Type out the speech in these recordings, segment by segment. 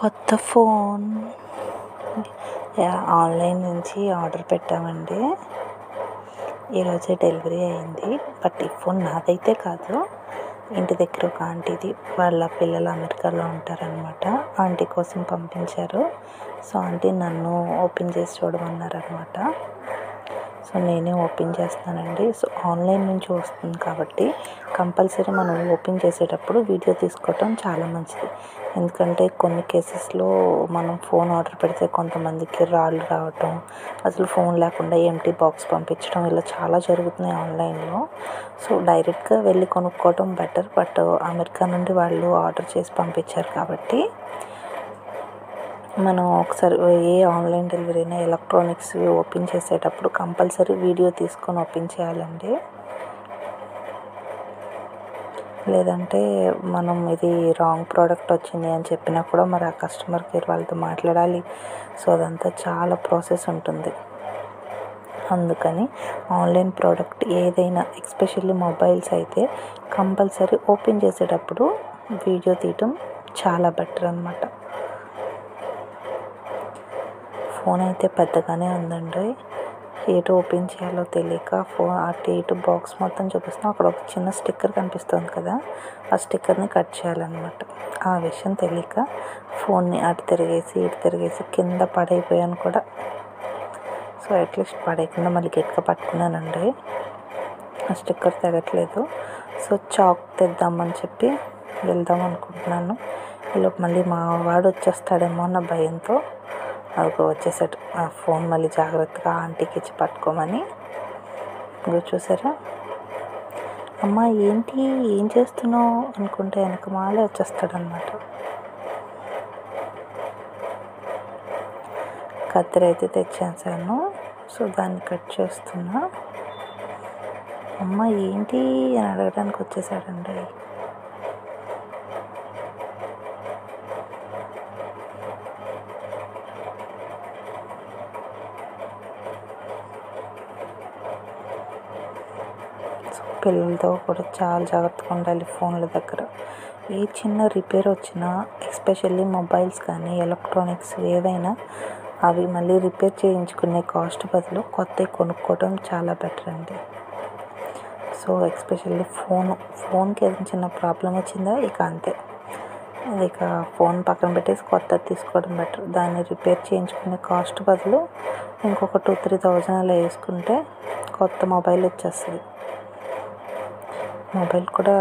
కొత్త phone online నుంచి order పెట్టామండి. ఈరోజే డెలివరీ అయింది. బట్ ఈ ఫోన్ నాదైతే కాదు, ఇంటి దగ్గర ఒక ఆంటీది. వాళ్ళ పిల్లలు అమెరికాలో ఉంటారనమాట. ఆంటీ కోసం పంపించారు. సో ఆంటీ నన్ను ఓపెన్ చేసి చూడమన్నారనమాట. సో నేనే ఓపెన్ చేస్తానండి. సో ఆన్లైన్ నుంచి వస్తుంది కాబట్టి కంపల్సరీ మనం ఓపెన్ చేసేటప్పుడు వీడియో తీసుకోవటం చాలా మంచిది. ఎందుకంటే కొన్ని కేసెస్లో మనం ఫోన్ ఆర్డర్ పెడితే కొంతమందికి రాళ్ళు రావటం, అసలు ఫోన్ లేకుండా ఎంటీ బాక్స్ పంపించడం, ఇలా చాలా జరుగుతున్నాయి ఆన్లైన్లో. సో డైరెక్ట్గా వెళ్ళి కొనుక్కోవడం బెటర్. బట్ అమెరికా నుండి వాళ్ళు ఆర్డర్ చేసి పంపించారు కాబట్టి మనం ఒకసారి ఏ ఆన్లైన్ డెలివరీ అయినా ఎలక్ట్రానిక్స్ ఓపెన్ చేసేటప్పుడు కంపల్సరీ వీడియో తీసుకొని ఓపెన్ చేయాలండి. లేదంటే మనం ఇది రాంగ్ ప్రోడక్ట్ వచ్చింది అని చెప్పినా కూడా మరి ఆ కస్టమర్ కేర్ వాళ్ళతో మాట్లాడాలి. సో అదంతా చాలా ప్రాసెస్ ఉంటుంది. అందుకని ఆన్లైన్ ప్రోడక్ట్ ఏదైనా, ఎస్పెషల్లీ మొబైల్స్ అయితే కంపల్సరీ ఓపెన్ చేసేటప్పుడు వీడియో తీయటం చాలా బెటర్ అన్నమాట. ఫోన్ అయితే పెద్దగానే ఉందండి. ఎటు ఓపెన్ చేయాలో తెలియక అటు ఇటు బాక్స్ మొత్తం చూపిస్తాం. అక్కడ ఒక చిన్న స్టిక్కర్ కనిపిస్తుంది కదా, ఆ స్టిక్కర్ని కట్ చేయాలన్నమాట. ఆ విషయం తెలియక ఫోన్ని అటు తిరిగేసి ఇటు తిరిగేసి కింద పడైపోయాను కూడా. సో అట్లీస్ట్ పడేయకుండా మళ్ళీ గట్టిగా పట్టుకున్నానండి. ఆ స్టిక్కర్ తెగట్లేదు. సో చాక్ తెద్దామని చెప్పి వెళ్దాం అనుకుంటున్నాను. ఈలోపు మళ్ళీ మా వాడు వచ్చేస్తాడేమో అన్న భయంతో అదిగో వచ్చేసాడు. ఆ ఫోన్ మళ్ళీ జాగ్రత్తగా ఆంటీకి ఇచ్చి పట్టుకోమని. ఇంకో చూసారా, అమ్మ ఏంటి, ఏం చేస్తున్నావు అనుకుంటే వెనక మాలే వచ్చేస్తాడనమాట. కత్తెర అయితే తెచ్చేసాను. సో దాన్ని కట్ చేస్తున్నా. అమ్మ ఏంటి అని అడగడానికి వచ్చేసాడండి. పిల్లలతో కూడా చాలా జాగ్రత్తగా ఉండాలి ఫోన్ల దగ్గర. ఏ చిన్న రిపేర్ వచ్చినా, ఎస్పెషల్లీ మొబైల్స్ కానీ ఎలక్ట్రానిక్స్ ఏదైనా, అవి మళ్ళీ రిపేర్ చేయించుకునే కాస్ట్ బదులు కొత్తవి కొనుక్కోవడం చాలా బెటర్ అండి. సో ఎస్పెషల్లీ ఫోన్కి ఏదైనా చిన్న ప్రాబ్లం వచ్చిందా ఇక అంతే. ఇక ఫోన్ పక్కన పెట్టేసి కొత్తది తీసుకోవడం బెటర్. దాన్ని రిపేర్ చేయించుకునే కాస్ట్ బదులు ఇంకొక 2-3,000 అలా వేసుకుంటే కొత్త మొబైల్ వచ్చేస్తుంది. మొబైల్ కూడా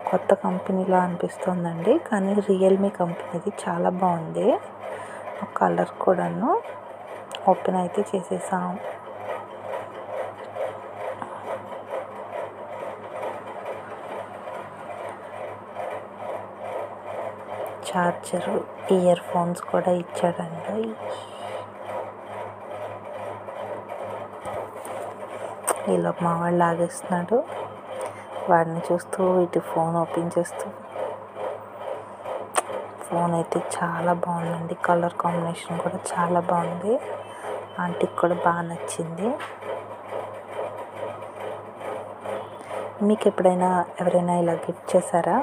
కొత్త కంపెనీలా అనిపిస్తుందండి, కానీ రియల్మీ కంపెనీది చాలా బాగుంది. కలర్ కూడాను ఓపెన్ అయితే చేసేసాం. చార్జరు, ఇయర్ ఫోన్స్ కూడా ఇచ్చాడండి. ఇలా మా వాడు లాగేస్తున్నాడు. వాడిని చూస్తూ ఇటు ఫోన్ ఓపెన్ చేస్తూ. ఫోన్ అయితే చాలా బాగుందండి. కలర్ కాంబినేషన్ కూడా చాలా బాగుంది. ఆంటీకి కూడా బాగా నచ్చింది. మీకు ఎప్పుడైనా ఎవరైనా ఇలా గిఫ్ట్ చేశారా?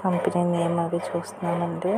కంపెనీ నేమ్ అవి చూస్తున్నామండి.